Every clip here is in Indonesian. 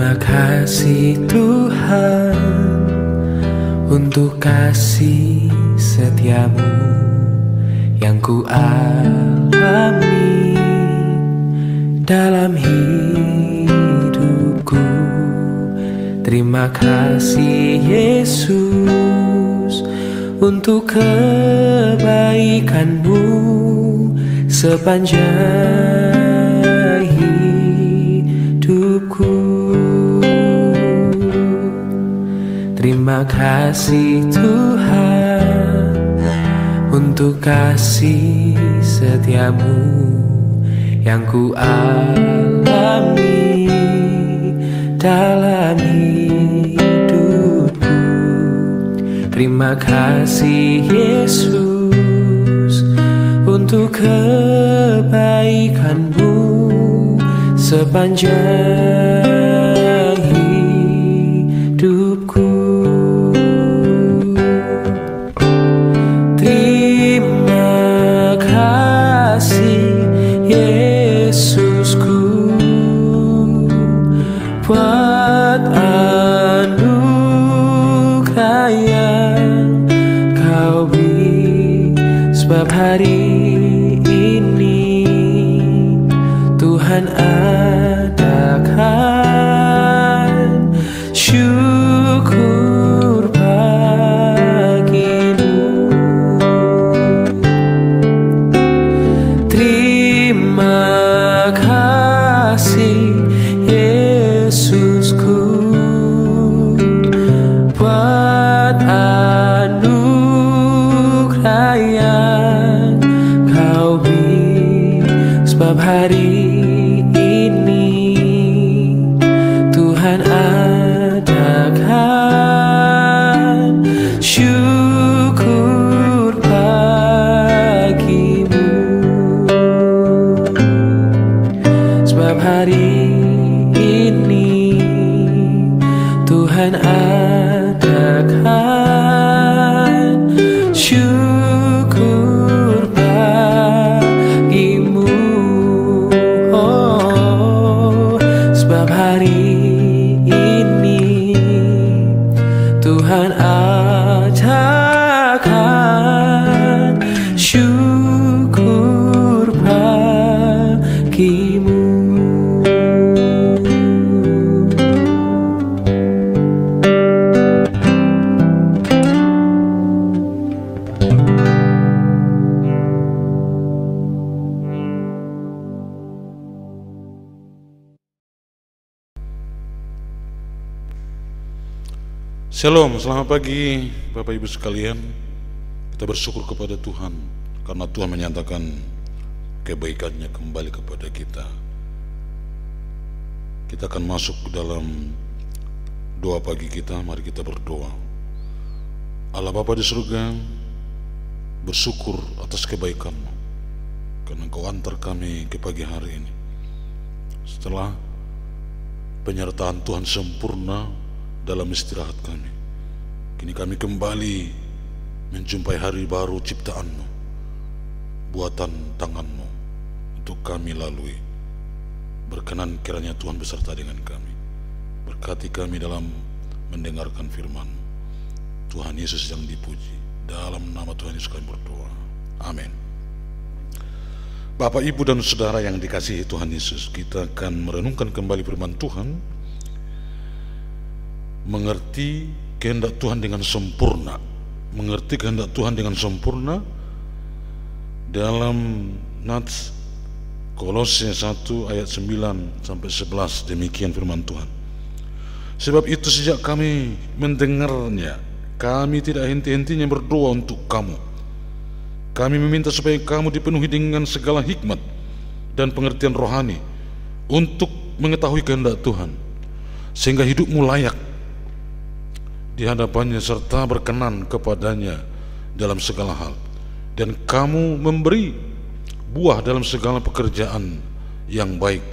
Terima kasih Tuhan untuk kasih setiamu yang ku alami dalam hidupku. Terima kasih Yesus untuk kebaikanmu sepanjang hidupku. Terima kasih Tuhan untuk kasih setiamu yang ku alami dalam hidupku. Terima kasih Yesus untuk kebaikanmu sepanjang hidupku. Terima kasih Yesusku buat anugerah yang kau beri, sebab hari ini Tuhan adakan syukur bagimu. Terima kasih Yesusku buat anugerah yang kau beri, sebab hari ini Tuhan adakan syukur bagimu. Sebab hari ini Tuhan adakan syukur bagimu. Oh, sebab hari ini Tuhan adakan syukur bagimu. Shalom, selamat pagi Bapak Ibu sekalian. Kita bersyukur kepada Tuhan karena Tuhan menyatakan kebaikannya kembali kepada kita. Kita akan masuk ke dalam doa pagi kita. Mari kita berdoa. Allah Bapa di surga, bersyukur atas kebaikan-Mu karena Engkau antar kami ke pagi hari ini. Setelah penyertaan Tuhan sempurna dalam istirahat kami, kini kami kembali menjumpai hari baru ciptaan-Mu, buatan tangan-Mu untuk kami lalui. Berkenan kiranya Tuhan beserta dengan kami, berkati kami dalam mendengarkan firman-Mu. Tuhan Yesus yang dipuji, dalam nama Tuhan Yesus kami berdoa, amin. Bapak, Ibu, dan Saudara yang dikasihi Tuhan Yesus, kita akan merenungkan kembali firman Tuhan. Mengerti kehendak Tuhan dengan sempurna. Mengerti kehendak Tuhan dengan sempurna dalam nats Kolose 1 ayat 9 sampai 11. Demikian firman Tuhan. Sebab itu sejak kami mendengarnya, kami tidak henti-hentinya berdoa untuk kamu. Kami meminta supaya kamu dipenuhi dengan segala hikmat dan pengertian rohani untuk mengetahui kehendak Tuhan, sehingga hidupmu layak di hadapannya serta berkenan kepadanya dalam segala hal, dan kamu memberi buah dalam segala pekerjaan yang baik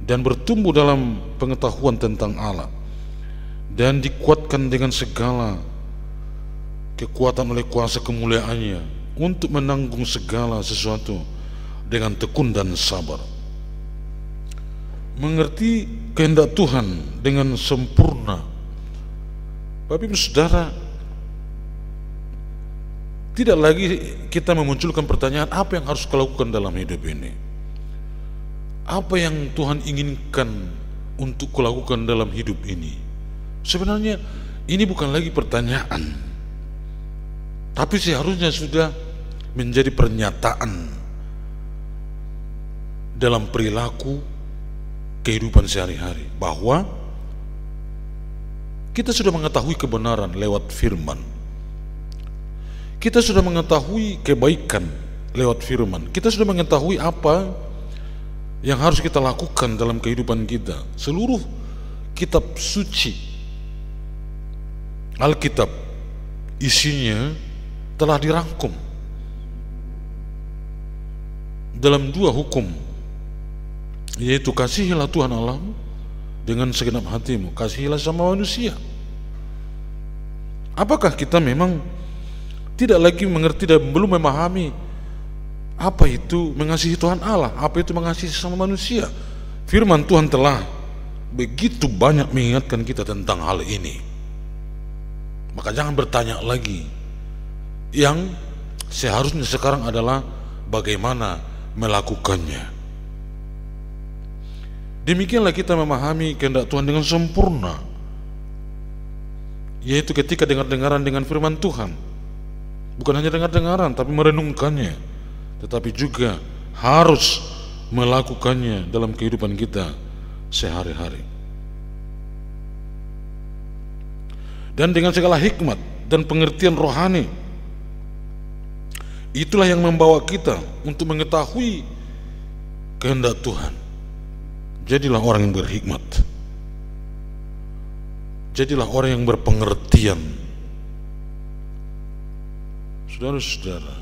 dan bertumbuh dalam pengetahuan tentang Allah, dan dikuatkan dengan segala kekuatan oleh kuasa kemuliaannya untuk menanggung segala sesuatu dengan tekun dan sabar. mengerti kehendak Tuhan dengan sempurna. Bapak Ibu Saudara, tidak lagi kita memunculkan pertanyaan apa yang harus kulakukan dalam hidup ini, apa yang Tuhan inginkan untuk kulakukan dalam hidup ini. Sebenarnya ini bukan lagi pertanyaan, tapi seharusnya sudah menjadi pernyataan dalam perilaku kehidupan sehari-hari, bahwa kita sudah mengetahui kebenaran lewat firman, kita sudah mengetahui kebaikan lewat firman, kita sudah mengetahui apa yang harus kita lakukan dalam kehidupan kita. Seluruh kitab suci Alkitab isinya telah dirangkum dalam 2 hukum, yaitu kasihilah Tuhan Allahmu dengan segenap hatimu, kasihilah sama manusia. Apakah kita memang tidak lagi mengerti dan belum memahami apa itu mengasihi Tuhan Allah, apa itu mengasihi sama manusia? Firman Tuhan telah begitu banyak mengingatkan kita tentang hal ini. Maka jangan bertanya lagi. Yang seharusnya sekarang adalah bagaimana melakukannya. Demikianlah kita memahami kehendak Tuhan dengan sempurna, yaitu ketika dengar-dengaran dengan firman Tuhan. Bukan hanya dengar-dengaran, tapi merenungkannya, tetapi juga harus melakukannya dalam kehidupan kita sehari-hari. Dan dengan segala hikmat dan pengertian rohani, itulah yang membawa kita untuk mengetahui kehendak Tuhan. Jadilah orang yang berhikmat, jadilah orang yang berpengertian. Saudara-saudara,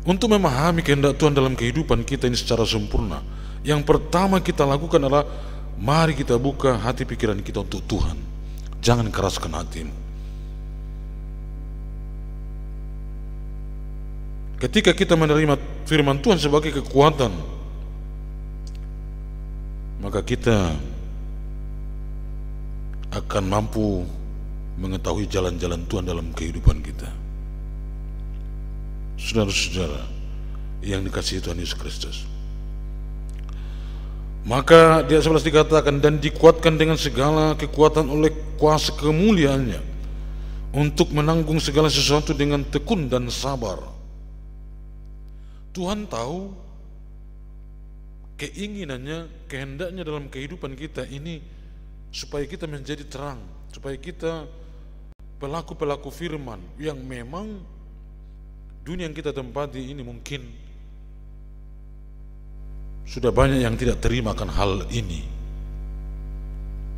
untuk memahami kehendak Tuhan dalam kehidupan kita ini secara sempurna, yang pertama kita lakukan adalah mari kita buka hati pikiran kita untuk Tuhan. Jangan keraskan hatimu. Ketika kita menerima firman Tuhan sebagai kekuatan, maka kita akan mampu mengetahui jalan-jalan Tuhan dalam kehidupan kita. Saudara-saudara yang dikasihi Tuhan Yesus Kristus, maka di ayat 11 dikatakan, dan dikuatkan dengan segala kekuatan oleh kuasa kemuliaannya untuk menanggung segala sesuatu dengan tekun dan sabar. Tuhan tahu keinginannya, kehendaknya dalam kehidupan kita ini supaya kita menjadi terang, supaya kita pelaku-pelaku firman yang memang dunia yang kita tempati ini mungkin sudah banyak yang tidak terima akan hal ini,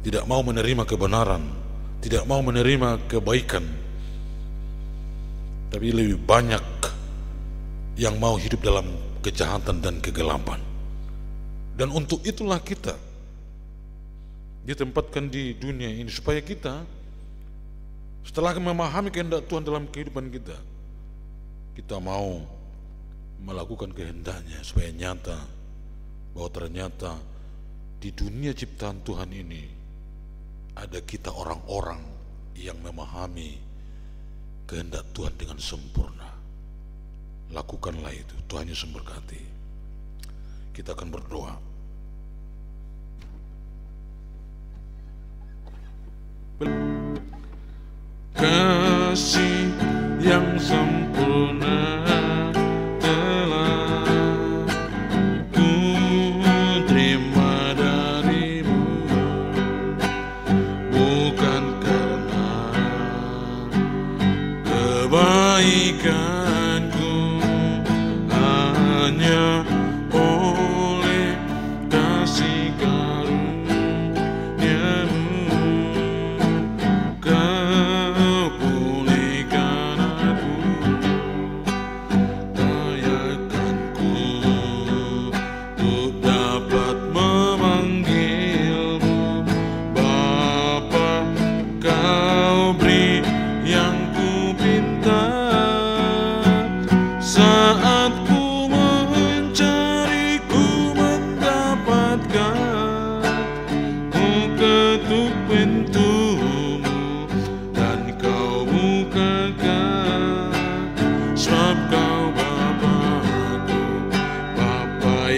tidak mau menerima kebenaran, tidak mau menerima kebaikan, tapi lebih banyak yang mau hidup dalam kejahatan dan kegelapan. Dan untuk itulah kita ditempatkan di dunia ini, supaya kita setelah memahami kehendak Tuhan dalam kehidupan kita, kita mau melakukan kehendaknya, supaya nyata bahwa ternyata di dunia ciptaan Tuhan ini ada kita orang-orang yang memahami kehendak Tuhan dengan sempurna. Lakukanlah itu. Tuhan Yesus memberkati. Kita akan berdoa. Kasih yang sempurna kebaikanku hanya oleh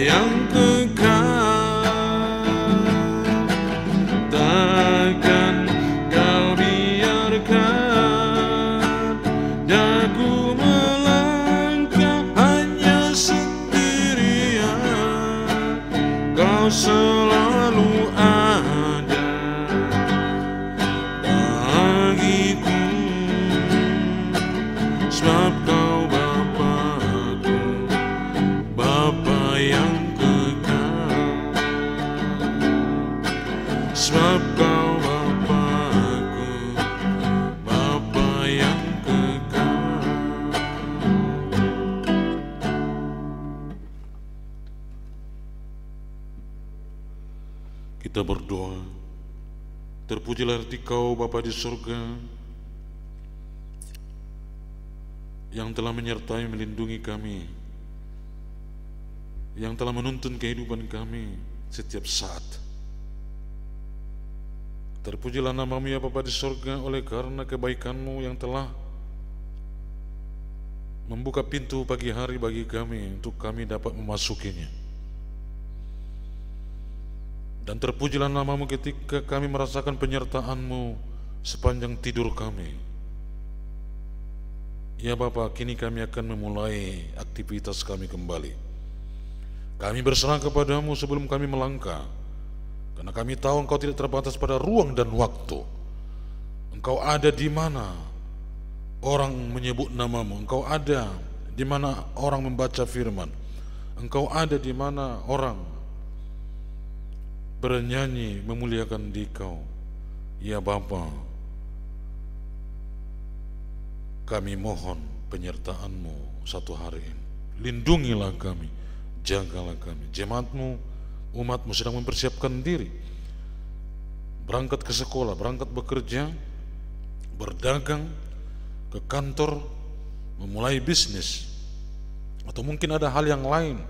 yang kekal, takkan kau biarkan aku melangkah hanya sendirian. Kau selalu ada bagiku, sebab kau Bapakku, Bapa yang kekal, sebab kau Bapakku, Bapa yang kekal. Kita berdoa, terpujilah hati Kau Bapa di surga, yang telah menyertai melindungi kami, yang telah menuntun kehidupan kami setiap saat. Terpujilah nama-Mu ya Bapa di surga, oleh karena kebaikan-Mu yang telah membuka pintu pagi hari bagi kami untuk kami dapat memasukinya. Dan terpujilah nama-Mu ketika kami merasakan penyertaan-Mu sepanjang tidur kami. Ya Bapa, kini kami akan memulai aktivitas kami kembali. Kami berserah kepada-Mu sebelum kami melangkah, karena kami tahu Engkau tidak terbatas pada ruang dan waktu. Engkau ada di mana orang menyebut nama-Mu, Engkau ada di mana orang membaca firman, Engkau ada di mana orang bernyanyi memuliakan Dikau. Ya Bapa, kami mohon penyertaan-Mu satu hari ini. Lindungilah kami, jagalah kami. Jemaat-Mu, umat-Mu sedang mempersiapkan diri, berangkat ke sekolah, berangkat bekerja, berdagang, ke kantor, memulai bisnis, atau mungkin ada hal yang lain,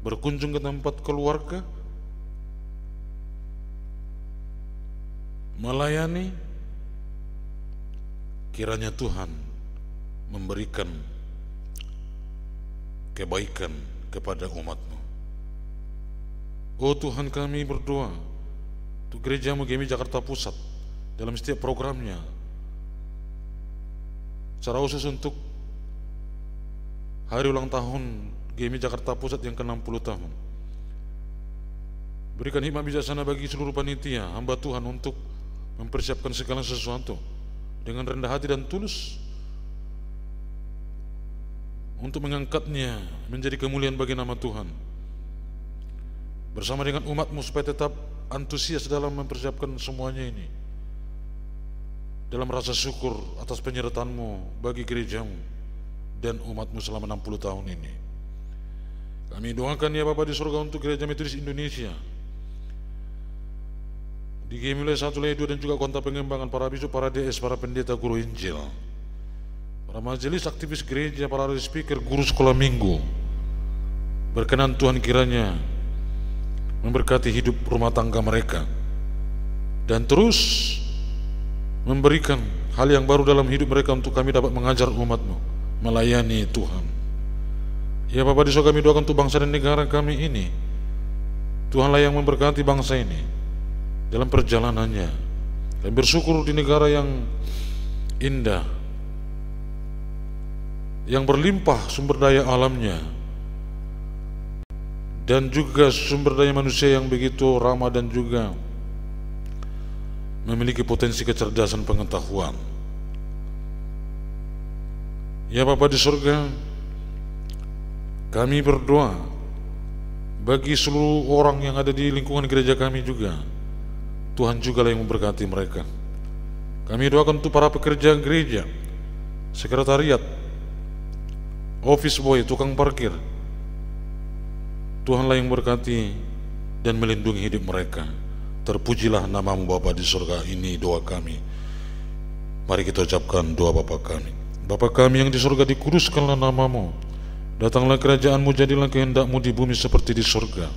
berkunjung ke tempat keluarga, melayani. Kiranya Tuhan memberikan kebaikan kepada umat-Mu. Oh Tuhan, kami berdoa untuk gereja-Mu GMI Jakarta Pusat dalam setiap programnya, secara khusus untuk hari ulang tahun GMI Jakarta Pusat yang ke-60 tahun. Berikan hikmat bijaksana bagi seluruh panitia, hamba Tuhan, untuk mempersiapkan segala sesuatu dengan rendah hati dan tulus untuk mengangkatnya menjadi kemuliaan bagi nama Tuhan, bersama dengan umat-Mu supaya tetap antusias dalam mempersiapkan semuanya ini, dalam rasa syukur atas penyertaan-Mu bagi gereja-Mu dan umat-Mu selama 60 tahun ini. Kami doakan ya Bapa di surga untuk Gereja Metodis Indonesia, di GMI 1, 2 dan juga Kota Pengembangan, para bisu, para DS, para pendeta, guru Injil, para majelis aktivis gereja, para speaker, guru sekolah minggu. Berkenan Tuhan kiranya memberkati hidup rumah tangga mereka dan terus memberikan hal yang baru dalam hidup mereka untuk kami dapat mengajar umat-Mu, melayani Tuhan. Ya Bapa di surga, kami doakan untuk bangsa dan negara kami ini. Tuhanlah yang memberkati bangsa ini dalam perjalanannya. Kami bersyukur di negara yang indah, yang berlimpah sumber daya alamnya, dan juga sumber daya manusia yang begitu ramah dan juga memiliki potensi kecerdasan pengetahuan. Ya Bapa di surga, kami berdoa bagi seluruh orang yang ada di lingkungan gereja kami juga. Tuhan juga yang memberkati mereka. Kami doakan untuk para pekerja gereja, sekretariat, office boy, tukang parkir. Tuhanlah yang memberkati dan melindungi hidup mereka. Terpujilah nama-Mu Bapa di surga, ini doa kami. Mari kita ucapkan doa Bapa kami. Bapa kami yang di surga, dikuduskanlah nama-Mu. Datanglah kerajaan-Mu, jadilah kehendak-Mu di bumi seperti di surga.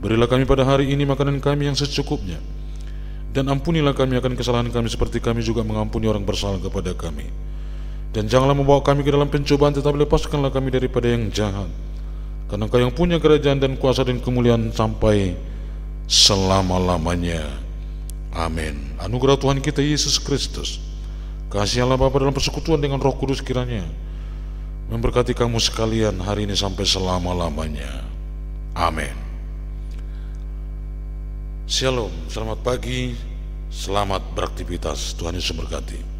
Berilah kami pada hari ini makanan kami yang secukupnya, dan ampunilah kami akan kesalahan kami seperti kami juga mengampuni orang bersalah kepada kami. Dan janganlah membawa kami ke dalam pencobaan, tetapi lepaskanlah kami daripada yang jahat. Karena Engkau yang punya kerajaan dan kuasa dan kemuliaan sampai selama-lamanya. Amin. Anugerah Tuhan kita Yesus Kristus, kasih Allah Bapa dalam persekutuan dengan Roh Kudus kiranya memberkati kamu sekalian hari ini sampai selama-lamanya. Amin. Shalom, selamat pagi, selamat beraktivitas. Tuhan Yesus memberkati.